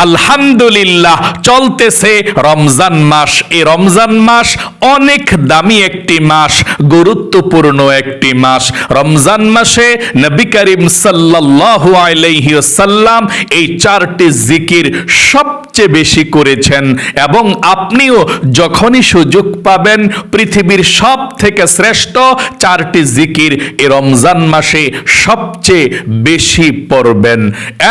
আলহামদুলিল্লাহ চলতেছে রমজান মাস। এই রমজান মাস অনেক দামি একটি মাস, গুরুত্বপূর্ণ একটি মাস। রমজান মাসে নবী করিম সাল্লাল্লাহু আলাইহি ওয়াসাল্লাম এই চারটি জিকির সবচেয়ে বেশি করেছেন, এবং আপনিও যখনই সুযোগ পাবেন পৃথিবীর সব থেকে শ্রেষ্ঠ চারটি জিকির এই রমজান মাসে সবচেয়ে বেশি পড়বেন।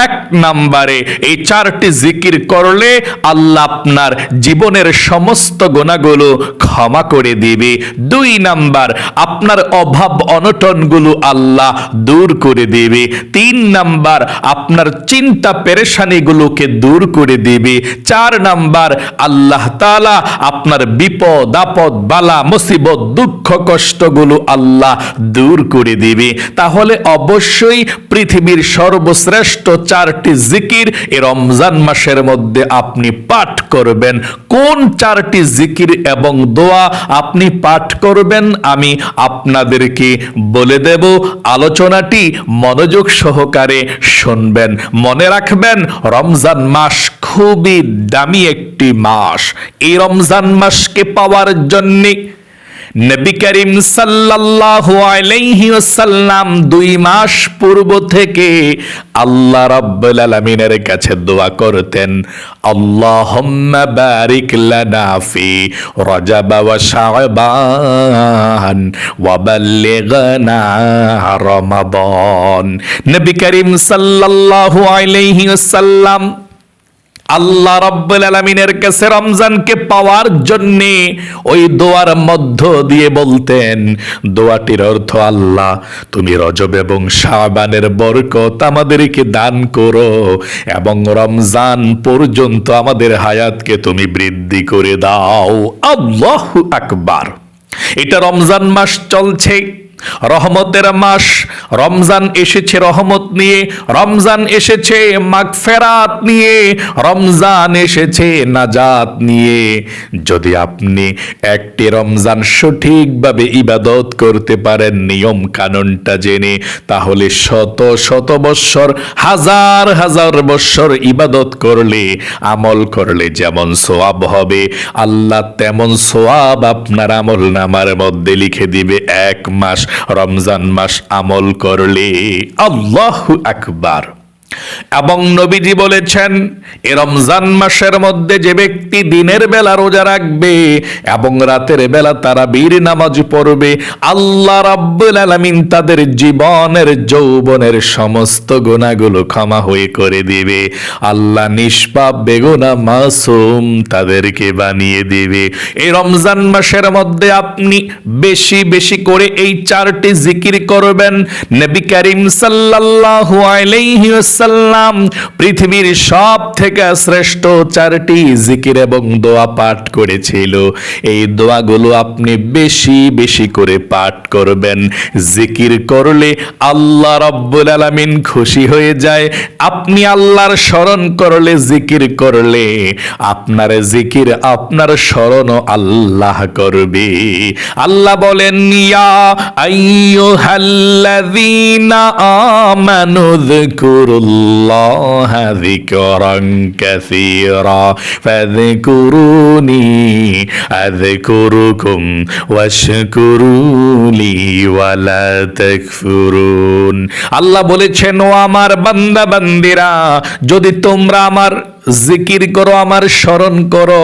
এক নম্বরে এই চারটি জিকির করলে আল্লাহ আপনার জীবনের সমস্ত গুনাহগুলো ক্ষমা করে দিবে। দুই নাম্বার, আপনার অভাব অনটনগুলো আল্লাহ দূর করে দিবে। তিন নাম্বার, আপনার চিন্তা পেরেশানিগুলোকে দূর করে দিবে। চার নাম্বার, আল্লাহ তাআলা আপনার বিপদ আপদ বালা মুসিবত দুঃখ কষ্টগুলো আল্লাহ দূর করে দিবে। তাহলে অবশ্যই পৃথিবীর সর্বশ্রেষ্ঠ চারটি জিকির এই রমজান মাসের মধ্যে আপনি পাঠ করবেন। কোন চারটি জিকির এবং দোয়া আপনি পাঠ করবেন আমি আপনাদেরকে বলে দেব। আলোচনাটি মনোযোগ সহকারে শুনবেন। মনে রাখবেন, রমজান মাস খুবই দামি একটি মাস। এই রমজান মাসকে পাওয়ার জন্য নবী করিম সাল্লাল্লাহু আলাইহি ওয়াসাল্লাম 2 মাস পূর্ব থেকে আল্লাহ রাব্বুল আলামিনের কাছে দোয়া করতেন, আল্লাহুম্মা বারিক লানা ফি রজব ওয়া শাবান ওয়া বাল্লিগনা রমাদান। নবী করিম সাল্লাল্লাহু আলাইহি ওয়াসাল্লাম আল্লাহ রাব্বুল আলামিনের কাছে রমজানকে পাওয়ার জন্য ওই দোয়ার মধ্য দিয়ে বলতেন। দোয়াটির অর্থ, আল্লাহ তুমি রজব এবং শাবানের বরকত আমাদেরকে দান করো এবং রমজান পর্যন্ত আমাদের হায়াতকে তুমি বৃদ্ধি করে দাও। আল্লাহু আকবার। এটা রমজান মাস চলছে, রহমতের মাস। রমজান এসেছে রহমত নিয়ে, রমজান এসেছে মাগফিরাত নিয়ে, রমজান এসেছে নাজাত নিয়ে। যদি আপনি একটি রমজান সঠিকভাবে ইবাদত করতে পারেন নিয়ম কানুনটা জেনে, তাহলে শত শত বৎসর হাজার হাজার বৎসর ইবাদত করলে আমল করলে যেমন সওয়াব হবে, আল্লাহ তেমন সওয়াব আপনার আমল নামার মধ্যে লিখে দিবে এক মাস রমজান মাস আমল করলে। আল্লাহু আকবার। এবং নবীজি বলেছেন, এই রমজান মাসের মধ্যে যে ব্যক্তি দিনের বেলা রোজা রাখবে এবং রাতের বেলা তারাবির নামাজ পড়বে, আল্লাহ রাব্বুল আলামিন তাদের জীবনের যৌবনের সমস্ত গুনাহগুলো ক্ষমা হয়ে করে দিবে। আল্লাহ নিষ্পাপ বেগুনা মাসুম তাদেরকে বানিয়ে দিবে। এই রমজান মাসের মধ্যে আপনি বেশি বেশি করে এই চারটি জিকির করবেন। নবী করিম সাল্লাল্লাহু আলাইহি ওয়াসাল্লাম পৃথিবীর সব থেকে শ্রেষ্ঠ চারটি জিকির এবং দোয়া পাঠ করেছিল। এই দোয়াগুলো আপনি বেশি বেশি করে পাঠ করবেন। জিকির করলে আল্লাহ রাব্বুল আলামিন খুশি হয়ে যায়। আপনি আল্লাহর স্মরণ করলে, জিকির করলে আপনার জিকির আপনার স্মরণ আল্লাহ করবে। আল্লাহ বলেন, ইয়া আইয়ুহাল্লাযীনা আমানু যকুরুল্লাহা যিকরান কাসীরা ফাযকুরুনি আযকুরুকুম ওয়াশকুরুলি ওয়ালা তাকফুরুন। আল্লাহ বলেছেন, ও আমার বান্দা বান্দিরা, যদি তোমরা আমার জিকির করো, আমার স্মরণ করো,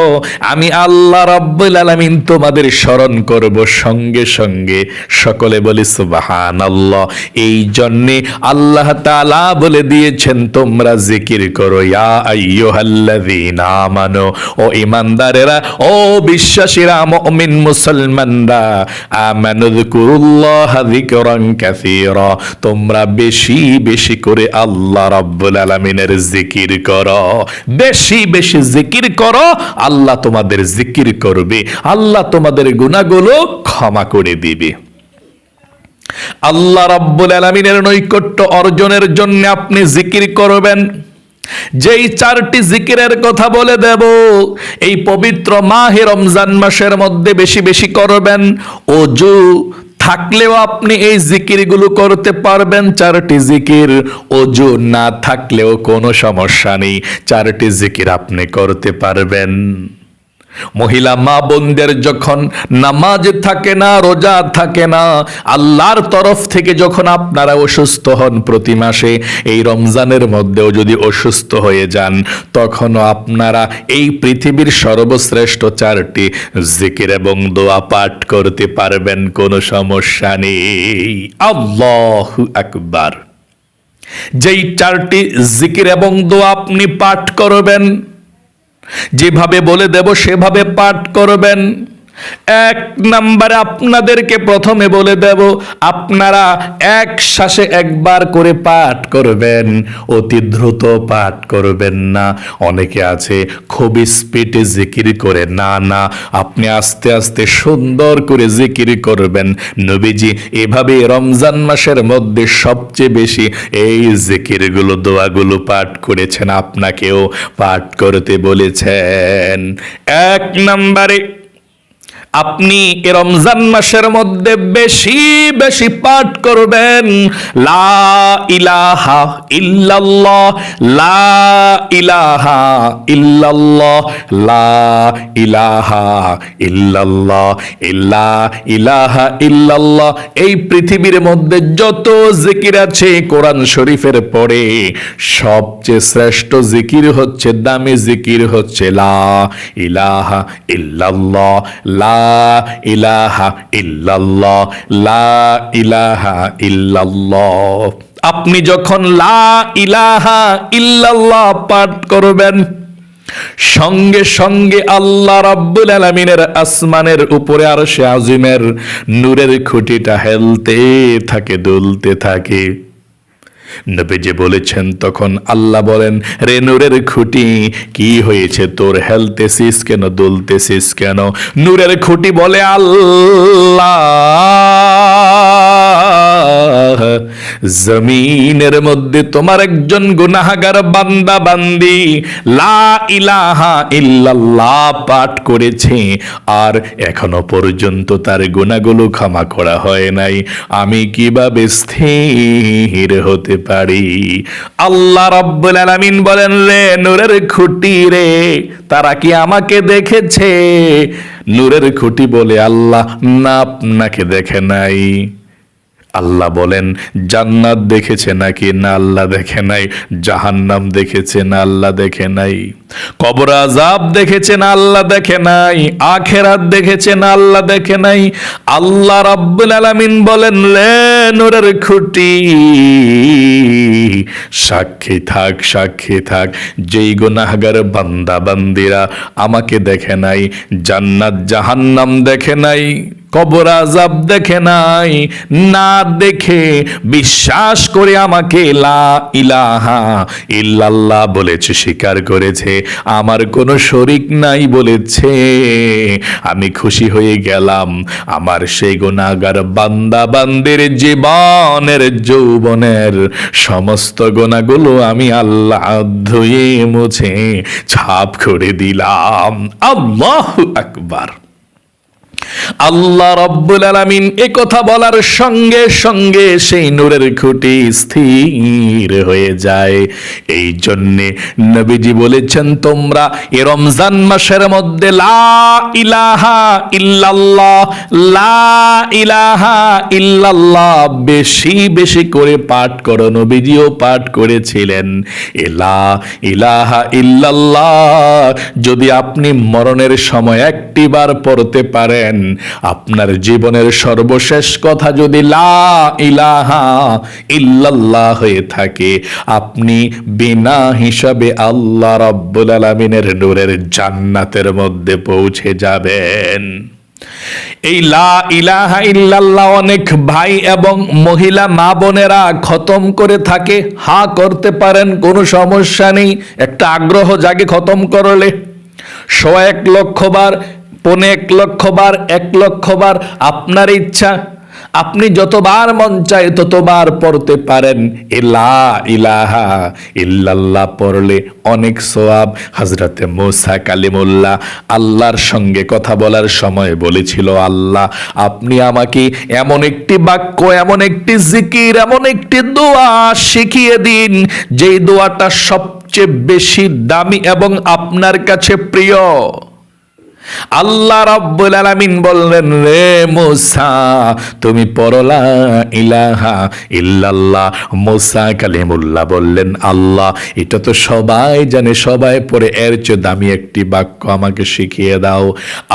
আমি আল্লাহ রাব্বুল আলামিন তোমাদের স্মরণ করব সঙ্গে সঙ্গে। সকলে বলি সুবহানাল্লাহ। এই জন্যে আল্লাহ তাআলা বলে দিয়েছেন, তোমরা জিকির করো। ইয়া আইয়ুহাল্লাযীনা আমানু, ও ঈমানদারেরা, ও বিশ্বাসীরা, মুমিন মুসলমানরা, আমানু যিকুরুল্লাহা যিকরান কাসীরা, তোমরা বেশি বেশি করে আল্লাহ রাব্বুল আলামিনের জিকির করো। বেশি বেশি জিকির করো, আল্লাহ তোমাদের জিকির করবে, আল্লাহ তোমাদের গুনাহগুলো ক্ষমা করে দিবে। আল্লাহ রাব্বুল আলামিনের নৈকট্য অর্জনের জন্য আপনি জিকির করবেন। যেই চারটি জিকিরের কথা বলে দেব, এই পবিত্র মাহে রমজান মাসের মধ্যে বেশি বেশি করবেন। ওযু থাকলেও আপনি এই জিকিরগুলো করতে পারবেন। 4টি জিকির ওযু না থাকলেও কোনো সমস্যা নেই, 4টি জিকির আপনি করতে পারবেন। মহিলা মা বোনদের যখন নামাজ থাকে না, রোজা থাকে না, আল্লাহর তরফ থেকে যখন আপনারা অসুস্থ হন প্রতি মাসে, এই রমজানের মধ্যেও যদি অসুস্থ হয়ে যান, তখনও আপনারা এই পৃথিবীর সর্বশ্রেষ্ঠ 4টি জিকির এবং দোয়া পাঠ করতে পারবেন, কোনো সমস্যা নেই। আল্লাহু আকবার। যেই 4টি জিকির এবং দোয়া আপনি পাঠ করবেন, যেভাবে বলে দেব সেভাবে পাঠ করবেন। 1 নম্বরে আপনাদেরকে প্রথমে বলে দেব, আপনারা এক শ্বাসে একবার করে পাঠ করবেন, অতি দ্রুত পাঠ করবেন না। অনেকে আছে খুবই স্পিডে জিকির করে, না না, আপনি আস্তে আস্তে সুন্দর করে জিকির করবেন। নবীজি এভাবে রমজান মাসের মধ্যে সবচেয়ে বেশি এই জিকিরগুলো দোয়াগুলো পাঠ করেছেন, আপনাকেও পাঠ করতে বলেছেন। 1 নম্বরে আপনি এ রমজান মাসের মধ্যে বেশি বেশি পাঠ করবেন লা ইলাহা ইল্লাল্লাহ, লা ইলাহা ইল্লাল্লাহ, লা ইলাহা ইল্লাল্লাহ, লা ইলাহা ইল্লাল্লাহ। এই পৃথিবীর মধ্যে যত জিকির আছে কোরআন শরীফের পরে সবচেয়ে শ্রেষ্ঠ জিকির হচ্ছে, দামি জিকির হচ্ছে লা ইলাহা ইল্লাল্লাহ, লা ইলাহা ইল্লাল্লাহ, লা ইলাহা ইল্লাল্লাহ। আপনি যখন লা ইলাহা ইল্লাল্লাহ পাঠ করবেন, সঙ্গে সঙ্গে আল্লাহ রাব্বুল আলামিনের আসমানের উপরে আরশে আজিমের নূরের খুঁটিটা হেলতে থাকে, দুলতে থাকে। নবীজি বলেছেন, তখন আল্লাহ বলেন, রে নূরের খুঁটি, কি হয়েছে তোর, হেলতেছিস কেন, দুলতেছিস কেন? নূরের খুঁটি বলে, আল্লাহ, জমিনের মধ্যে তোমার একজন গুনাহগার বান্দা বান্দি লা ইলাহা ইল্লাল্লাহ পাঠ করেছে, আর এখনো পর্যন্ত তার গুনাহগুলো ক্ষমা করা হয় নাই। আমি কিভাবে স্থির হতে পারি? আল্লাহ রাব্বুল আলামিন বলেন, রে নূরের খুঁটি রে, তারা কি আমাকে দেখেছে? নূরের খুঁটি বলে, আল্লাহ না, আপনাকে দেখে নাই। আল্লাহ বলেন, জান্নাত দেখেছে নাকি? না, আল্লাহ দেখে নাই। জাহান্নাম দেখেছে? না, আল্লাহ দেখে নাই। কবর আযাব দেখেছে? না, আল্লাহ দেখে নাই। আখিরাত দেখেছে? না, আল্লাহ দেখে নাই। আল্লাহ রাব্বুল আলামিন বলেন, রে নূরের খুঁটি, সাক্ষী থাক, সাক্ষী থাক, যেই গুনাহগার বান্দা বান্দিরা আমাকে দেখে নাই, জান্নাত জাহান্নাম দেখে নাই, কবর আযাব দেখে নাই, না দেখে বিশ্বাস করে আমাকে লা ইলাহা ইল্লাল্লাহ বলেছে, স্বীকার করেছে, আমার কোনো শরীক নাই বলেছে, আমি খুশি হয়ে গেলাম। আমার সেই গুনাহগার বান্দা বান্দির জীবনের যৌবনের সমস্ত গুনাহগুলো আমি আল্লাহ ধুয়ে মুছে ছাপ করে দিলাম। আল্লাহু আকবার। আল্লাহ রাব্বুল আলামিন এ কথা বলার সঙ্গে সঙ্গে সেই নূরের খুঁটি স্থির হয়ে যায়। এই জন্যে নবীজি বলেছেন, তোমরা এ রমজান মাসের মধ্যে লা ইলাহা ইল্লাল্লাহ, লা ইলাহা ইল্লাল্লাহ বেশি বেশি করে পাঠ করো। নবীজিও পাঠ করেছিলেন। এ লা ইলাহা ইল্লাল্লাহ যদি আপনি মরণের সময় একটি বার পড়তে পারেন, আপনার জীবনের সর্বশেষ কথা যদি লা ইলাহা ইল্লাল্লাহ হয়ে থাকে, আপনি বিনা হিসাবে আল্লাহ রাব্বুল আলামিনের নূরের জান্নাতের মধ্যে পৌঁছে যাবেন। এই লা ইলাহা ইল্লাল্লাহ অনেক ভাই এবং মহিলা মা বোনেরা খতম করে থাকে। হা করতে পারেন, কোনো সমস্যা নেই। একটা আগ্রহ জাগে খতম করলে। 1.1 লক্ষ বার, 1.25 লক্ষ বার, 1 লক্ষ বার আপনার ইচ্ছা। আপনি যতবার মন চায় ততবার পড়তে পারেন। লা ইলাহা ইল্লাল্লাহ পড়লে অনেক সওয়াব। হযরতে মূসা কালিমুল্লাহ আল্লাহর সঙ্গে কথা বলার সময় বলেছিল, আল্লাহ আপনি আমাকে এমন একটি বাক্য, এমন একটি জিকির, এমন একটি দোয়া শিখিয়ে দিন যেই দোয়াটা সবচেয়ে বেশি দামি এবং আপনার কাছে প্রিয়। আল্লাহ রাব্বুল আলামিন বললেন, রে মূসা তুমি পড়ো লা ইলাহা ইল্লাল্লাহ। মূসা কালিমুল্লাহ বললেন, আল্লাহ এটা তো সবাই জানে, সবাই পড়ে, এর চেয়ে দামি একটি বাক্য আমাকে শিখিয়ে দাও।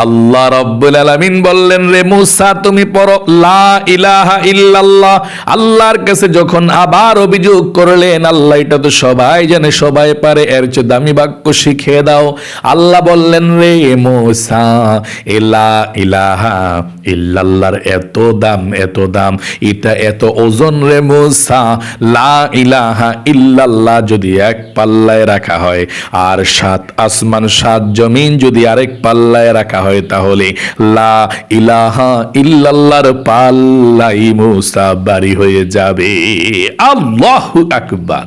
আল্লাহ রাব্বুল আলামিন বললেন, রে মূসা তুমি পড়ো লা ইলাহা ইল্লাল্লাহ। আল্লাহর কাছে যখন আবার অভিযোগ করলেন, আল্লাহ এটা তো সবাই জানে, সবাই পারে, এর চেয়ে দামি বাক্য শিখিয়ে দাও। আল্লাহ বললেন, রে মূসা লা ইলাহা ইল্লাল্লাহর এত দাম, এত দাম, এটা এত ওজন রে মূসা। লা ইলাহা ইল্লাল্লাহ যদি এক পাল্লায় রাখা হয়, আর 7 আসমান 7 জমিন যদি আরেক পাল্লায় রাখা হয়, তাহলে লা ইলাহা ইল্লাল্লাহর পাল্লাই মূসা ভারী হয়ে যাবে। আল্লাহু আকবার।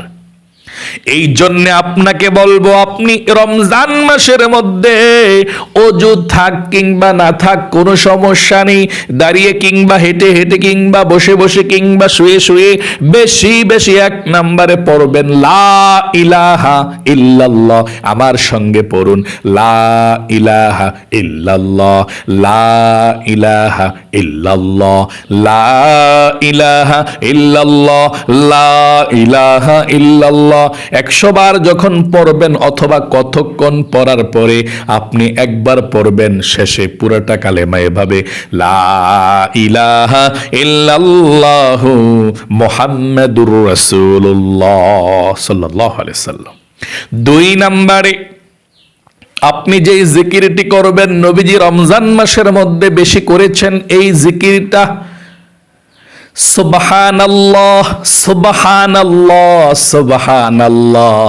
এই জন্য আপনাকে বলবো, আপনি রমজান মাসের মধ্যে অজু থাক কিংবা না থাক কোনো সমস্যা নেই, দাঁড়িয়ে কিংবা হেঁটে হেঁটে কিংবা বসে বসে কিংবা শুয়ে শুয়ে বেশি বেশি 1 নম্বরে পড়বেন লা ইলাহা ইল্লাল্লাহ। আমার সঙ্গে পড়ুন, লা ইলাহা ইল্লাল্লাহ, লা ইলাহা ইল্লাল্লাহ, লা ইলাহা ইল্লাল্লাহ, লা ইলাহা ইল্লাল্লাহ। 100 বার যখন পড়বেন অথবা কতক্ষণ পড়ার পরে আপনি একবার পড়বেন, শেষে পুরোটা কালেমা এভাবে লা ইলাহা ইল্লাল্লাহু মুহাম্মাদুর রাসূলুল্লাহ সাল্লাল্লাহু আলাইহি সাল্লাম। 2 নম্বরে আপনি যেই জিকিরটি করবেন, নবীজি রমজান মাসের মধ্যে বেশি করেছেন এই জিকিরটা, সুবহানাল্লাহ সুবহানাল্লাহ সুবহানাল্লাহ।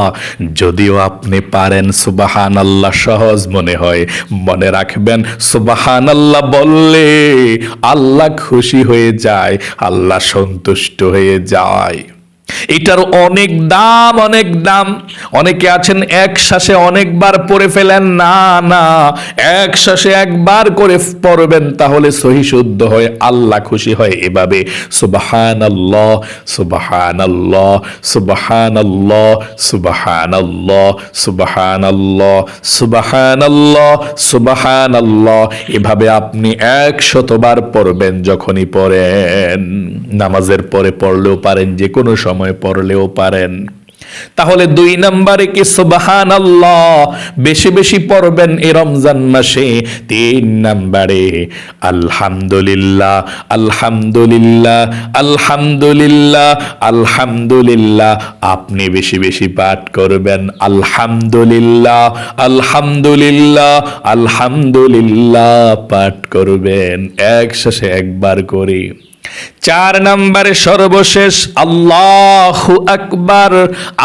যদিও আপনি পারেন সুবহানাল্লাহ সহজ মনে হয়, মনে রাখবেন সুবহানাল্লাহ বললে আল্লাহ খুশি হয়ে যায়, আল্লাহ সন্তুষ্ট হয়ে যায়। এটার অনেক দাম, অনেক দাম। অনেকে আছেন এক শ্বাসে অনেকবার পড়ে ফেলেন, না না, এক শ্বাসে একবার করে পড়বেন, তাহলে সহি শুদ্ধ হয়, আল্লাহ খুশি হয়। এভাবে সুবহানাল্লাহ সুবহানাল্লাহ সুবহানাল্লাহ সুবহানাল্লাহ সুবহানাল্লাহ সুবহানাল্লাহ সুবহানাল্লাহ, এভাবে আপনি 100 বার পড়বেন যখনই পড়েন। নামাজের পরে পড়লেও পারেন, যে কোনো সময় পড়লেও পারেন। তাহলে 2 নম্বরে কি সুবহানাল্লাহ বেশি বেশি পড়বেন এই রমজান মাসে। 3 নম্বরে আলহামদুলিল্লাহ আলহামদুলিল্লাহ আলহামদুলিল্লাহ আলহামদুলিল্লাহ আপনি বেশি বেশি পাঠ করবেন। আলহামদুলিল্লাহ আলহামদুলিল্লাহ আলহামদুলিল্লাহ পাঠ করবেন একসাথে একবার করে। 4 নম্বরে সর্বশেষ আল্লাহু আকবার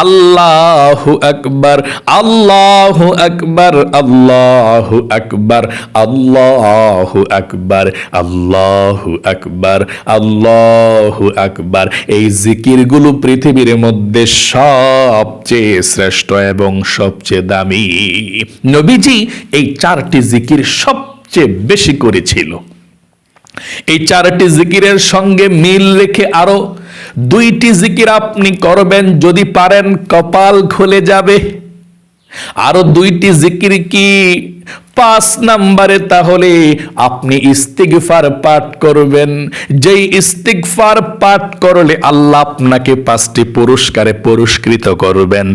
আল্লাহু আকবার আল্লাহু আকবার আল্লাহু আকবার আল্লাহু আকবার আল্লাহু আকবার আল্লাহু আকবার। এই জিকিরগুলো পৃথিবীর মধ্যে সবচেয়ে শ্রেষ্ঠ এবং সবচেয়ে দামি। নবীজি এই 4টি জিকির সবচেয়ে বেশি করেছিল। এই 4টি জিকিরের সঙ্গে মিল রেখে আরো 2টি জিকির আপনি করবেন, যদি পারেন কপাল খুলে যাবে। আরো 2টি জিকির কি? 5 নম্বরে তাহলে আপনি ইস্তিগফার পাঠ করবেন। যেই ইস্তিগফার পাঠ করলে আল্লাহ আপনাকে 5টি পুরস্কারে পুরস্কৃত করবেন।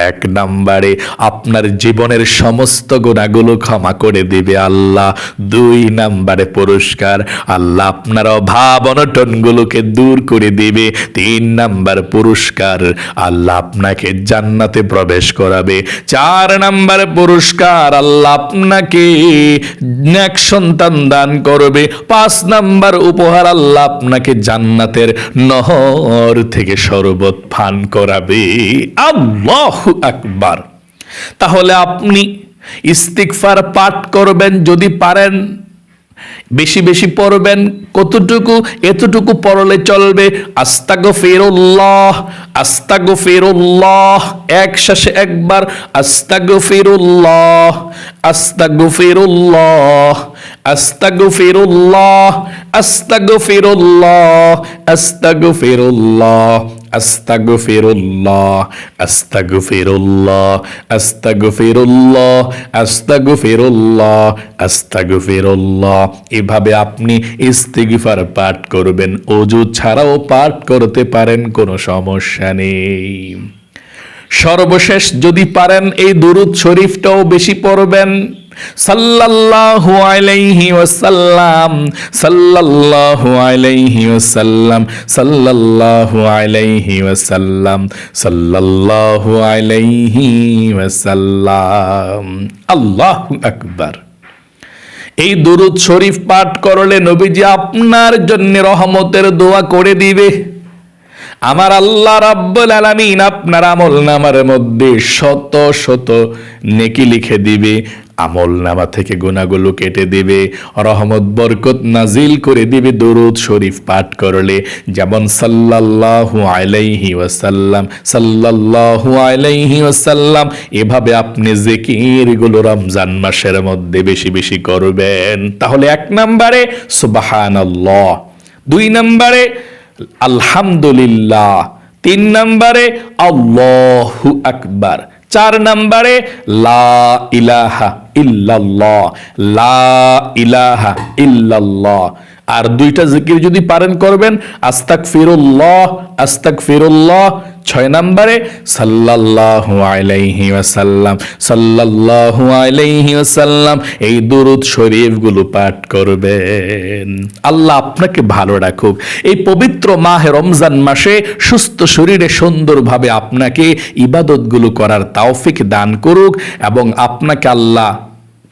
1 নম্বরে আপনার জীবনের সমস্ত গুনাহগুলো ক্ষমা করে দিবে আল্লাহ। 2 নম্বরে পুরস্কার, আল্লাহ আপনার অভাব অনটনগুলোকে দূর করে দিবে। 3 নম্বর পুরস্কার, আল্লাহ আপনাকে জান্নাতে প্রবেশ করাবে। 4 নম্বর পুরস্কার, আল্লাহ আপনাকে নেক সন্তান দান করবে। 5 নাম্বার উপহার, আল্লাহ আপনাকে জান্নাতের নহর থেকে শরবত পান করাবে। আল্লাহু আকবার। তাহলে আপনি ইস্তিগফার পাঠ করবেন যদি পারেন বেশি বেশি পড়বেন। কতটুকু? এতটুকু পড়লে চলবে। আস্তাগফিরুল্লাহ, আস্তাগফিরুল্লাহ, এক শ্বাসে একবার আস্তাগফিরুল্লাহ, আস্তাগফিরুল্লাহ, আস্তাগফিরুল্লাহ, আস্তাগফিরুল্লাহ, আস্তাগফিরুল্লাহ, আস্তাগফিরুল্লাহ, আস্তাগফিরুল্লাহ, আস্তাগফিরুল্লাহ, আস্তাগফিরুল্লাহ, আস্তাগফিরুল্লাহ। এভাবে আপনি ইস্তিগফার পাঠ করবেন। ওযু ছাড়াও পাঠ করতে পারেন, কোনো সমস্যা নেই। সর্বশেষ যদি পারেন এই দুরূদ শরীফটাও বেশি পড়বেন। সাল্লাল্লাহু আলাইহি ওয়াসাল্লাম, সাল্লাল্লাহু আলাইহি ওয়াসাল্লাম, সাল্লাল্লাহু আলাইহি ওয়াসাল্লাম, সাল্লাল্লাহু আলাইহি ওয়াসাল্লাম। আল্লাহু আকবার। এই দুরূদ শরীফ পাঠ করলে নবীজি আপনার জন্য রহমতের দোয়া করে দিবে। আমার আল্লাহ রাব্বুল আলামিন আপনার আমলনামার মধ্যে শত শত নেকি লিখে দিবে, আমলনামা থেকে গুনাহগুলো কেটে দিবে, রহমত বরকত নাজিল করে দিবে দরুদ শরীফ পাঠ করলে। যেমন সাল্লাল্লাহু আলাইহি ওয়াসাল্লাম, সাল্লাল্লাহু আলাইহি ওয়াসাল্লাম। এভাবে আপনি জিকিরগুলো রমজান মাসের মধ্যে বেশি বেশি করবেন। তাহলে 1 নম্বরে সুবহানাল্লাহ, 2 নম্বরে আলহামদুলিল্লাহ, 3 নম্বরে আল্লাহু আকবার, 4 নম্বরে লা ইলাহা ইল্লাল্লাহ, লা ইলাহা ইল্লাল্লাহ। আর 2টা জিকির যদি পারেন করবেন, আস্তাগফিরুল্লাহ, আস্তাগফিরুল্লাহ। 6 নম্বরে সাল্লাল্লাহু আলাইহি ওয়াসাল্লাম, সাল্লাল্লাহু আলাইহি ওয়াসাল্লাম। এই দুরূদ শরীফগুলো পাঠ করবেন। আল্লাহ আপনাকে ভালো রাখুক। এই পবিত্র মাহে রমজান মাসে সুস্থ শরীরে সুন্দরভাবে আপনাকে ইবাদতগুলো করার তৌফিক দান করুক এবং আপনাকে আল্লাহ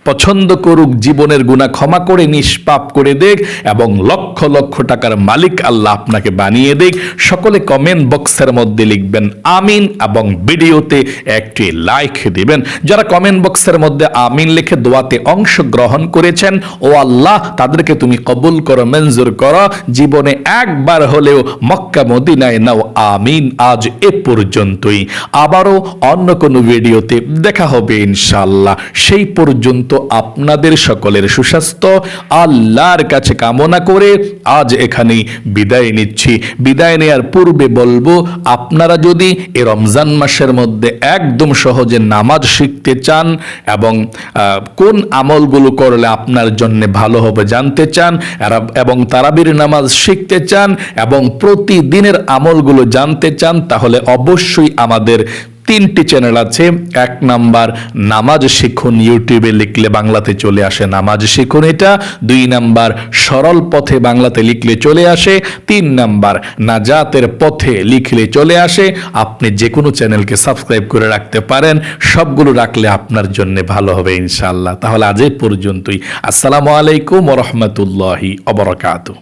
পছন্দ করুক, জীবনের গুনাহ ক্ষমা করে নিষ্পাপ করে দেখ এবং লক্ষ লক্ষ টাকার মালিক আল্লাহ আপনাকে বানিয়ে দেখ। সকলে কমেন্ট বক্সের মধ্যে লিখবেন আমিন এবং ভিডিওতে একটি লাইক দিবেন। যারা কমেন্ট বক্সের মধ্যে আমিন লিখে দোয়াতে অংশগ্রহণ করেছেন, ও আল্লাহ তাদেরকে তুমি কবুল করো, মঞ্জুর করো। জীবনে একবার হলেও মক্কা মদিনায় নাও, আমিন। আজ এ পর্যন্তই, আবারও অন্য কোনো ভিডিওতে দেখা হবে ইনশাআল্লাহ। সেই পর্যন্ত আপনাদের সকলের সুস্বাস্থ্য আল্লাহর কাছে কামনা করে আজ এখানেই বিদায় নিচ্ছি। বিদায় নেওয়ার পূর্বে বলবো, আপনারা যদি এই রমজান মাসের মধ্যে একদম সহজে নামাজ শিখতে চান এবং কোন আমলগুলো করলে আপনার জন্য ভালো হবে জানতে চান এবং তারাবির নামাজ শিখতে চান এবং প্রতিদিনের আমলগুলো জানতে চান, তাহলে অবশ্যই আমাদের 3টি চ্যানেল আছে। 1 নাম্বার নামাজ শিখুন, ইউটিউবে লিখলে বাংলাতে চলে আসে নামাজ শিখুন এটা। 2 নাম্বার সরল পথে বাংলাতে লিখলে চলে আসে। 3 নাম্বার নাজাতের পথে লিখলে চলে আসে। আপনি যে কোনো চ্যানেলকে সাবস্ক্রাইব করে রাখতে পারেন, সবগুলো রাখলে আপনার জন্য ভালো হবে ইনশাআল্লাহ। তাহলে আজ এই পর্যন্তই। আসসালামু আলাইকুম ওয়া রাহমাতুল্লাহি ওয়া বারাকাতুহু।